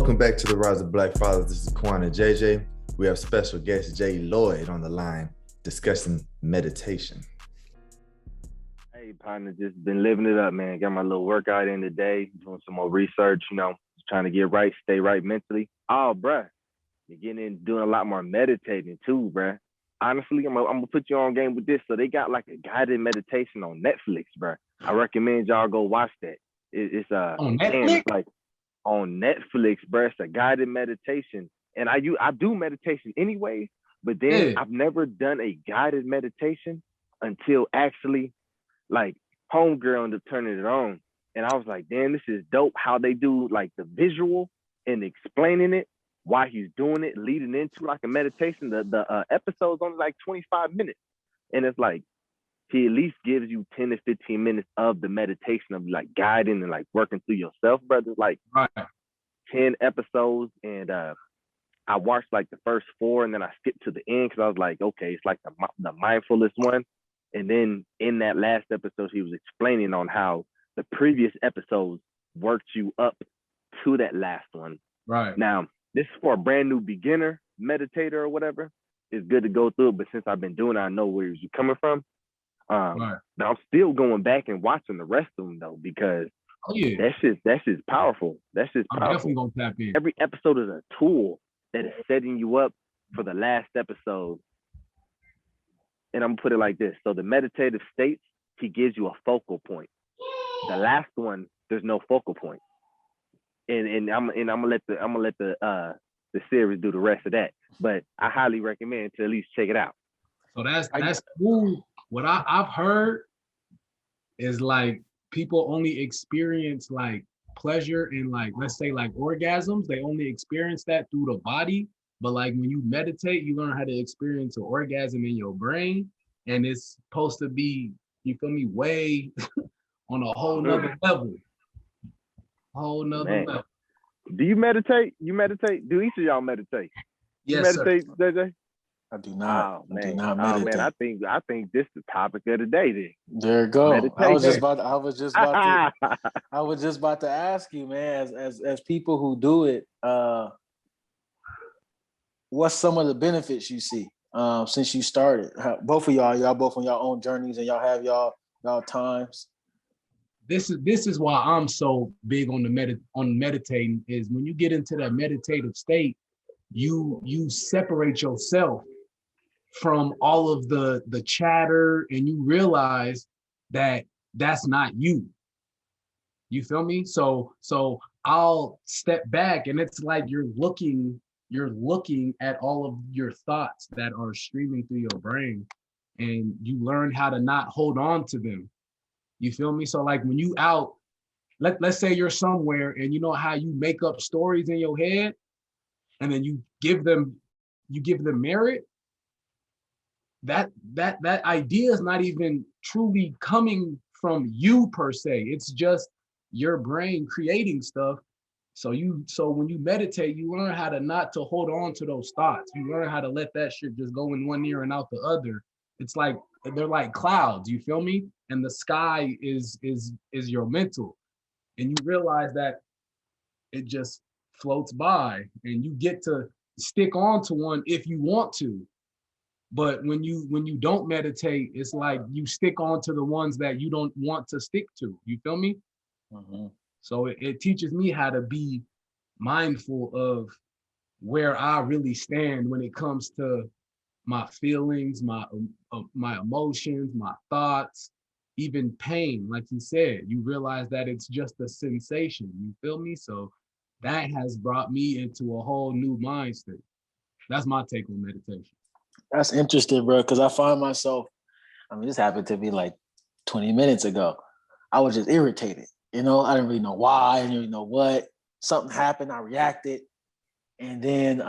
Welcome back to the Rise of Black Fathers. This is Quan J. We have special guest J. Loyd on the line discussing meditation. Hey, partner, just been living it up, man. Got my little workout in today, doing some more research, trying to get right, stay right mentally. Oh, bruh, you're getting in, doing a lot more meditating too, bruh. Honestly, I'm gonna put you on game with this. So they got like a guided meditation on Netflix, bruh. I recommend y'all go watch that. It's on Netflix? It's like on Netflix, bruh. It's a guided meditation, and I do meditation anyways, but then I've never done a guided meditation until actually like homegirl ended up turning it on, and I was like, damn, this is dope. How they do like the visual and explaining it, why he's doing it, leading into like a meditation. The episode's only like 25 minutes, and it's like he at least gives you 10 to 15 minutes of the meditation of like guiding and like working through yourself, brother. Like 10 episodes, and I watched like the first 4, and then I skipped to the end because I was like, okay, it's like the mindfulness one. And then in that last episode, he was explaining on how the previous episodes worked you up to that last one. Right. Now, this is for a brand new beginner meditator or whatever. It's good to go through it, but since I've been doing it, I know where you're coming from. Now I'm still going back and watching the rest of them though, because that's just powerful. That's just powerful. I'm definitely gonna tap in. Every episode is a tool that is setting you up for the last episode. And I'm gonna put it like this. So the meditative states, he gives you a focal point. The last one, there's no focal point. And I'm gonna let the series do the rest of that. But I highly recommend to at least check it out. So that's cool. What I've heard is like people only experience like pleasure and like, let's say like orgasms. They only experience that through the body. But like when you meditate, you learn how to experience an orgasm in your brain. And it's supposed to be, you feel me, way on a whole nother level. Whole nother level. Do you meditate? You meditate? Do each of y'all meditate? Yes, you meditate, sir. JJ? I do not. Oh, man. I do not meditate. Oh man, I think this is the topic of the day then. There you go. Meditation. I was just about to ask you, man, as people who do it, what's some of the benefits you see since you started? Both of y'all both on your own journeys, and y'all have y'all times. This is why I'm so big on meditating, is when you get into that meditative state, you separate yourself from all of the chatter, and you realize that that's not you. You feel me? So I'll step back, and it's like you're looking at all of your thoughts that are streaming through your brain, and you learn how to not hold on to them. You feel me? So like when you out, let's say you're somewhere, and you know how you make up stories in your head, and then you give them merit. That idea is not even truly coming from you per se. It's just your brain creating stuff. So when you meditate, you learn how to not to hold on to those thoughts. You learn how to let that shit just go in one ear and out the other. It's like they're like clouds, you feel me? And the sky is your mental. And you realize that it just floats by, and you get to stick on to one if you want to. But when you don't meditate, it's like you stick on to the ones that you don't want to stick to. You feel me? Mm-hmm. So it teaches me how to be mindful of where I really stand when it comes to my feelings, my emotions, my thoughts, even pain. Like you said, you realize that it's just a sensation. You feel me? So that has brought me into a whole new mind state. That's my take on meditation. That's interesting, bro, because I find myself, this happened to me like 20 minutes ago. I was just irritated. I didn't really know why. I didn't really know what. Something happened. I reacted. And then,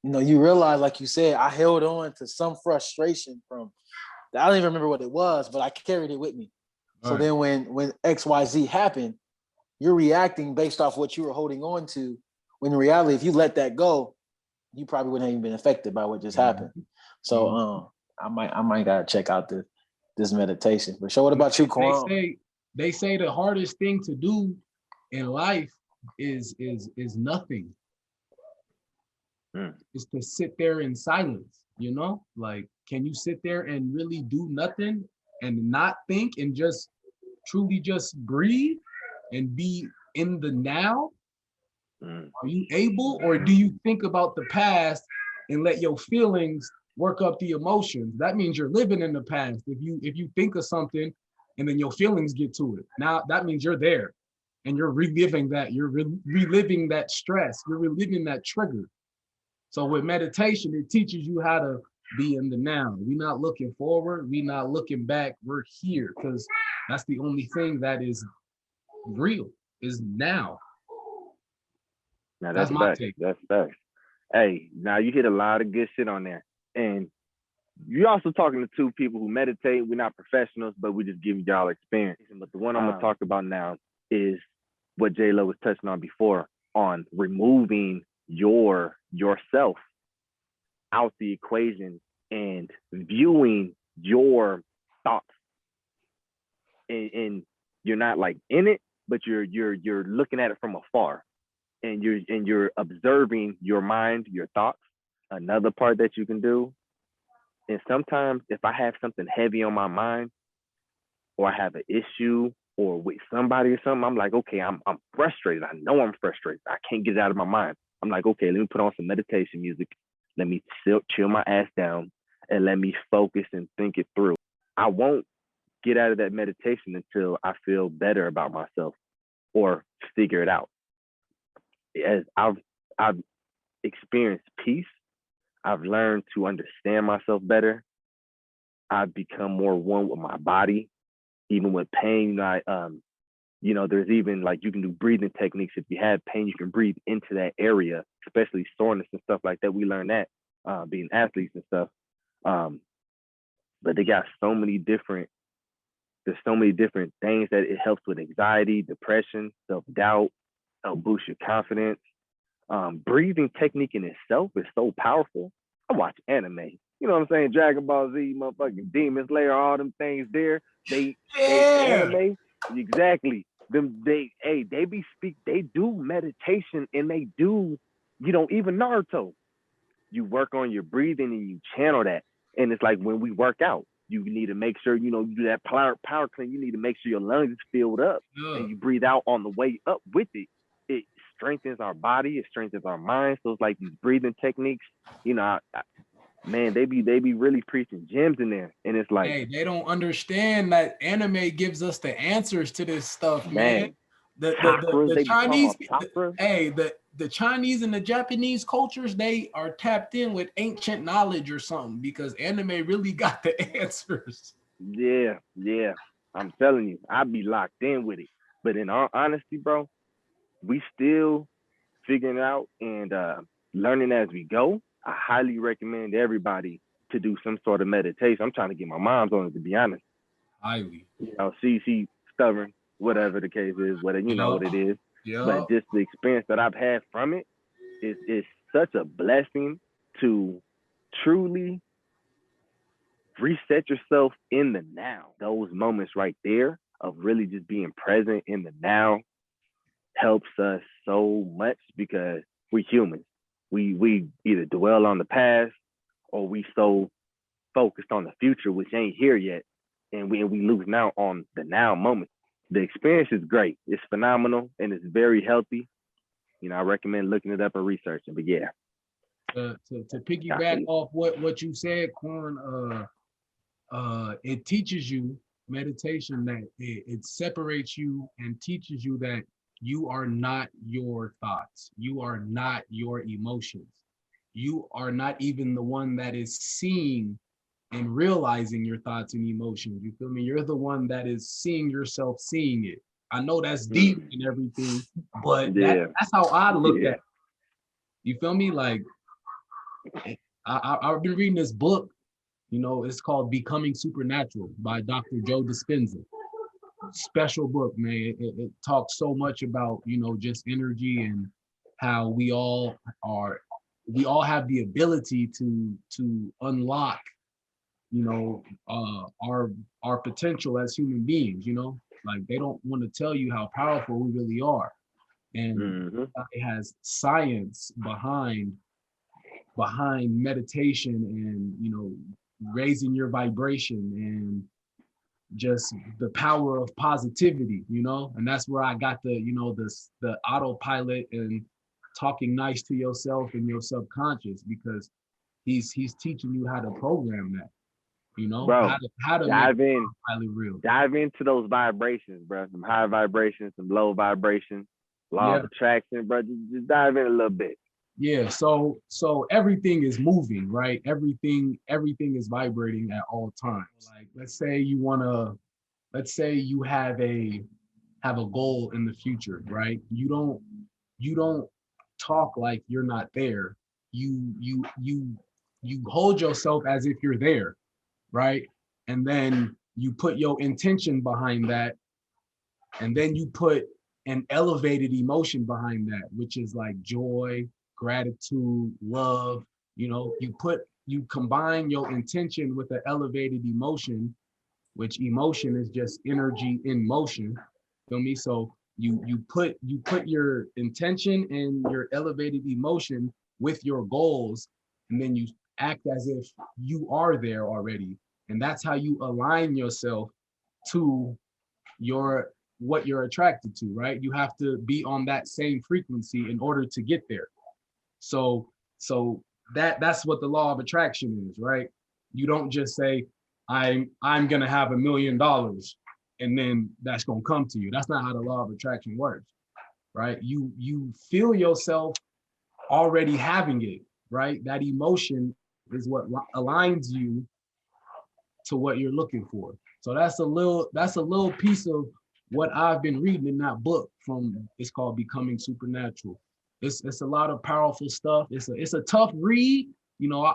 you realize, like you said, I held on to some frustration from, I don't even remember what it was, but I carried it with me. So then when XYZ happened, you're reacting based off what you were holding on to, when in reality, if you let that go, you probably wouldn't have even been affected by what just happened. So I might gotta check out this meditation. But what about you, Quan? They say the hardest thing to do in life is nothing. Mm. Is to sit there in silence, you know? Like, can you sit there and really do nothing and not think and just truly just breathe and be in the now? Mm. Are you able, or do you think about the past and let your feelings work up the emotions? That means you're living in the past. If you think of something and then your feelings get to it, now that means you're there and you're reliving that. You're reliving that stress. You're reliving that trigger. So with meditation, it teaches you how to be in the now. We're not looking forward. We're not looking back. We're here because that's the only thing that is real, is now. Now That's that's my facts. take. That's facts. Hey, now you hit a lot of good shit on there. And you're also talking to two people who meditate. We're not professionals, but we're just giving y'all experience. But the one I'm gonna talk about now is what J Lo was touching on before, on removing yourself out the equation and viewing your thoughts. And you're not like in it, but you're looking at it from afar. And you're observing your mind, your thoughts. Another part that you can do, and sometimes if I have something heavy on my mind, or I have an issue, or with somebody or something, I'm like, okay, I'm frustrated. I know I'm frustrated. I can't get it out of my mind. I'm like, okay, let me put on some meditation music. Let me chill my ass down and let me focus and think it through. I won't get out of that meditation until I feel better about myself or figure it out. As I've experienced peace, I've learned to understand myself better. I've become more one with my body, even with pain. There's even like you can do breathing techniques. If you have pain, you can breathe into that area, especially soreness and stuff like that. We learned that being athletes and stuff. But they got there's so many different things that it helps with: anxiety, depression, self-doubt, help boost your confidence. Breathing technique in itself is so powerful. I watch anime. You know what I'm saying? Dragon Ball Z, motherfucking Demon Slayer, all them things there. They anime. Exactly. They do meditation, and they do, even Naruto. You work on your breathing and you channel that. And it's like when we work out, you need to make sure, you do that power clean. You need to make sure your lungs is filled up and you breathe out on the way up with it. It strengthens our body. It strengthens our mind. So it's like these breathing techniques, man, they be really preaching gems in there. And it's like, hey, they don't understand that anime gives us the answers to this stuff, man. The Chinese, the Chinese and the Japanese cultures, they are tapped in with ancient knowledge or something, because anime really got the answers. Yeah. I'm telling you, I'd be locked in with it. But in all honesty, bro, we still figuring out and learning as we go. I highly recommend everybody to do some sort of meditation. I'm trying to get my mom's on it, to be honest. Highly. She stubborn, whatever the case is, what it is. Yeah. But just the experience that I've had from it is such a blessing to truly reset yourself in the now. Those moments right there of really just being present in the now helps us so much, because we're humans. We either dwell on the past, or we so focused on the future, which ain't here yet, and we lose out on the now moment. The experience is great. It's phenomenal, and it's very healthy. I recommend looking it up and researching. But yeah. To piggyback off what you said, Quan, it teaches you meditation, that it separates you and teaches you that you are not your thoughts. You are not your emotions. You are not even the one that is seeing and realizing your thoughts and emotions. You feel me? You're the one that is seeing yourself seeing it. I know that's deep and everything, but that's how I look at it. You feel me? Like, I've been reading this book, it's called Becoming Supernatural by Dr. Joe Dispenza. Special book, man. It talks so much about, just energy and how we all have the ability to unlock, our potential as human beings. Like, they don't want to tell you how powerful we really are. And it has science behind meditation and, you know, raising your vibration and just the power of positivity, you know. And that's where I got the, you know, the autopilot and talking nice to yourself and your subconscious, because he's teaching you how to program that, you know. Bro, how to dive make in, highly real. dive into those vibrations, bro. Some high vibrations, some low vibrations, law of attraction, bro. Just dive in a little bit. Yeah, so everything is moving, right? Everything is vibrating at all times. Like, let's say you have a goal in the future, right? You don't talk like you're not there. You hold yourself as if you're there, right? And then you put your intention behind that, and then you put an elevated emotion behind that, which is like joy, gratitude, love. You know, you combine your intention with the elevated emotion, which emotion is just energy in motion. Feel me? So you put your intention and your elevated emotion with your goals, and then you act as if you are there already. And that's how you align yourself to what you're attracted to, right? You have to be on that same frequency in order to get there. So that's what the law of attraction is, right? You don't just say, I'm gonna have $1 million and then that's gonna come to you. That's not how the law of attraction works, right? You feel yourself already having it, right? That emotion is what aligns you to what you're looking for. So that's a little piece of what I've been reading in that book it's called Becoming Supernatural. It's a lot of powerful stuff. It's a tough read. You know,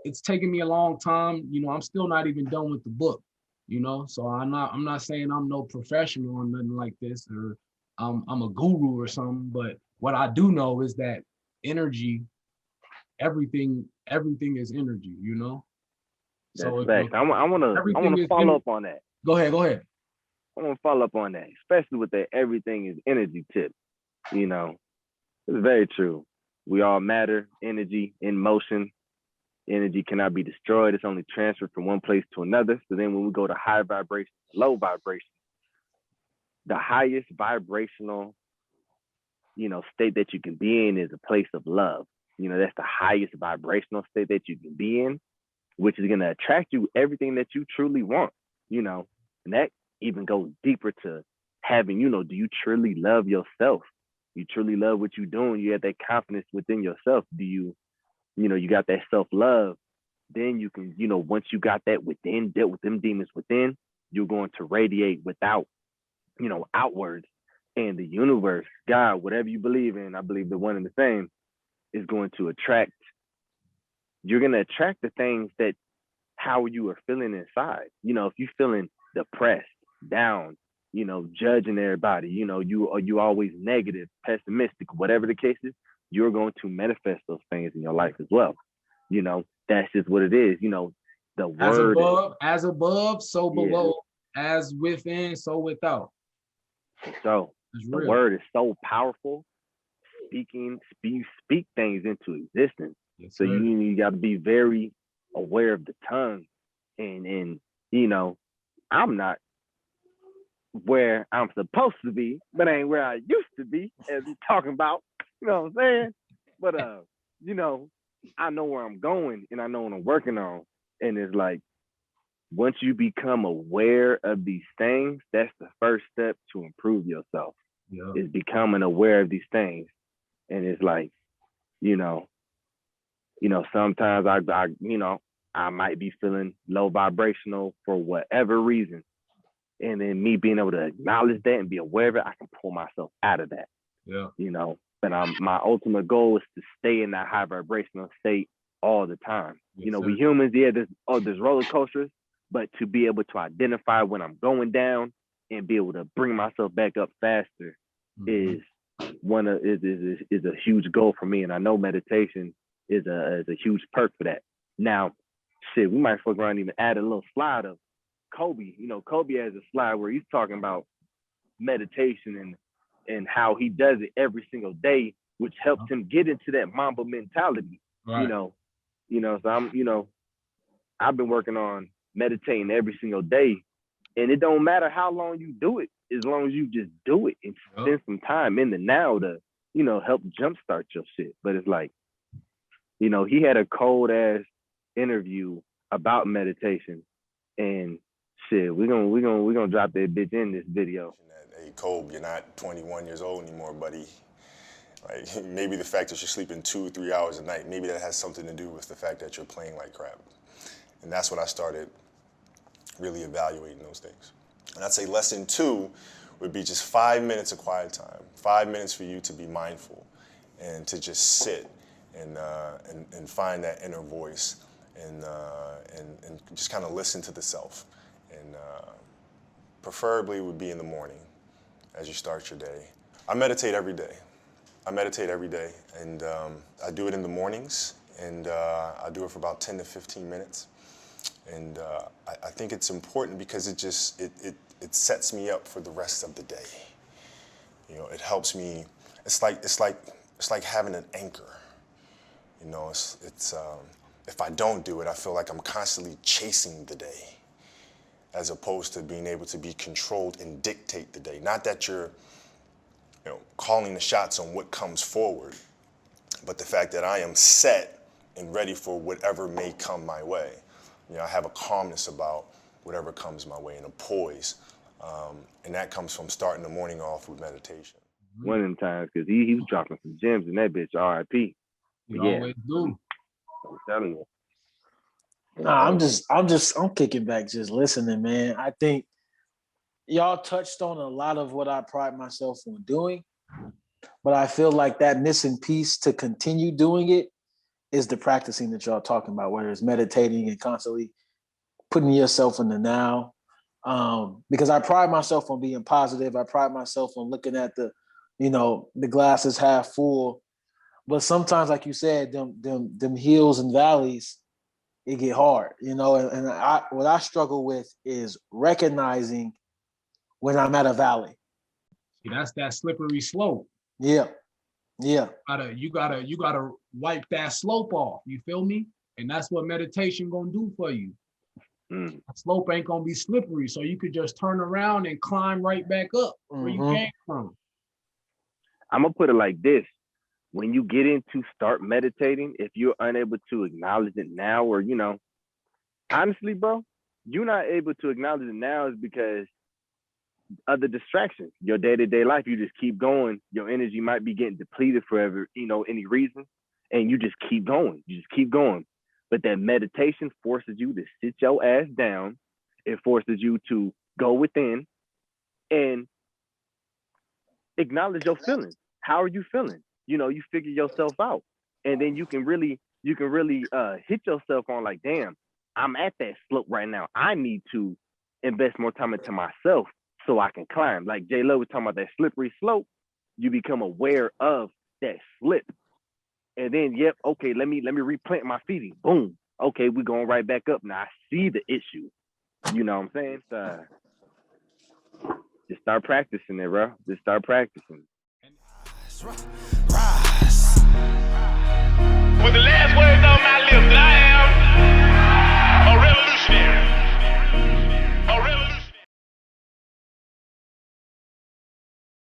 it's taken me a long time. You know, I'm still not even done with the book, you know? So I'm not saying I'm no professional or nothing like this, or I'm a guru or something, but what I do know is that energy, everything is energy, you know? That's facts. I want to follow up on that. Go ahead. I want to follow up on that, especially with that everything is energy tip. You know, it's very true. We all matter, energy in motion. Energy cannot be destroyed. It's only transferred from one place to another. So then when we go to high vibration, low vibration, the highest vibrational, you know, state that you can be in is a place of love. You know, that's the highest vibrational state that you can be in, which is going to attract you everything that you truly want, you know. And that even goes deeper to having, you know, do you truly love yourself? You truly love what you're doing? You have that confidence within yourself? Do you, you know, you got that self-love? Then you can, you know, once you got that within, dealt with them demons within, you're going to radiate without, you know, outwards. And the universe, God, whatever you believe in, I believe the one and the same, is going to attract. You're going to attract the things that how you are feeling inside. You know, if you're feeling depressed, down, you know, judging everybody, you know, you always negative, pessimistic, whatever the case is, you're going to manifest those things in your life as well. You know, that's just what it is. You know, the word as above, so below, as within, so without. So the word is so powerful. Speak things into existence. Yes, so you got to be very aware of the tongue, and you know, I'm not where I'm supposed to be, but ain't where I used to be, as we're talking about. You know what I'm saying? But you know, I know where I'm going and I know what I'm working on. And it's like, once you become aware of these things, that's the first step to improve yourself. Yeah. Is becoming aware of these things. And it's like, you know, sometimes I might be feeling low vibrational for whatever reason. And then me being able to acknowledge that and be aware of it, I can pull myself out of that. Yeah. You know, but my ultimate goal is to stay in that high vibrational state all the time. Yes, you know, we humans, there's roller coasters, but to be able to identify when I'm going down and be able to bring myself back up faster is a huge goal for me. And I know meditation is a huge perk for that. Now, shit, we might fuck around and even add a little slide of Kobe. You know, Kobe has a slide where he's talking about meditation and and how he does it every single day, which helps him get into that Mamba mentality. Right. So I've been working on meditating every single day, and it don't matter how long you do it, as long as you just do it and spend some time in the now to, help jumpstart your shit. But it's like, he had a cold ass interview about meditation, and shit, we're gonna drop that bitch in this video. Hey, Kobe, you're not 21 years old anymore, buddy. Like, maybe the fact that you're sleeping 2-3 hours a night, maybe that has something to do with the fact that you're playing like crap. And that's when I started really evaluating those things. And I'd say lesson 2 would be just 5 minutes of quiet time, 5 minutes for you to be mindful and to just sit and find that inner voice and just kind of listen to the self. And preferably would be in the morning as you start your day. I meditate every day. And I do it in the mornings, and I do it for about 10 to 15 minutes. And I think it's important because it sets me up for the rest of the day. It helps me. It's like having an anchor. It's if I don't do it, I feel like I'm constantly chasing the day, as opposed to being able to be controlled and dictate the day. Not that you're calling the shots on what comes forward, but the fact that I am set and ready for whatever may come my way. I have a calmness about whatever comes my way and a poise. And that comes from starting the morning off with meditation. One of them times, because he was dropping some gems in that bitch, R.I.P. Always do. I'm telling you. Nah, I'm kicking back just listening, man. I think y'all touched on a lot of what I pride myself on doing, but I feel like that missing piece to continue doing it is the practicing that y'all talking about, whether it's meditating and constantly putting yourself in the now. Because I pride myself on being positive. I pride myself on looking at the glass is half full. But sometimes, like you said, them hills and valleys, it get hard, and what I struggle with is recognizing when I'm at a valley. See, that's that slippery slope. Yeah. You gotta wipe that slope off. You feel me? And that's what meditation gonna do for you. That slope ain't gonna be slippery, so you could just turn around and climb right back up where you came from. I'm gonna put it like this. When you get into start meditating, if you're unable to acknowledge it now, or, honestly, bro, you're not able to acknowledge it now is because other distractions, your day-to-day life, you just keep going. Your energy might be getting depleted for any reason, and you just keep going. But that meditation forces you to sit your ass down. It forces you to go within and acknowledge your feelings. How are you feeling? You figure yourself out, and then you can really hit yourself on like, damn, I'm at that slope right now. I need to invest more time into myself so I can climb. Like J Lo was talking about that slippery slope. You become aware of that slip, and then okay, let me replant my feet. Boom. Okay, we're going right back up now. I see the issue. You know what I'm saying? Just start practicing it, bro. Just start practicing. Rise. With the last words on my lips, I am a revolutionary.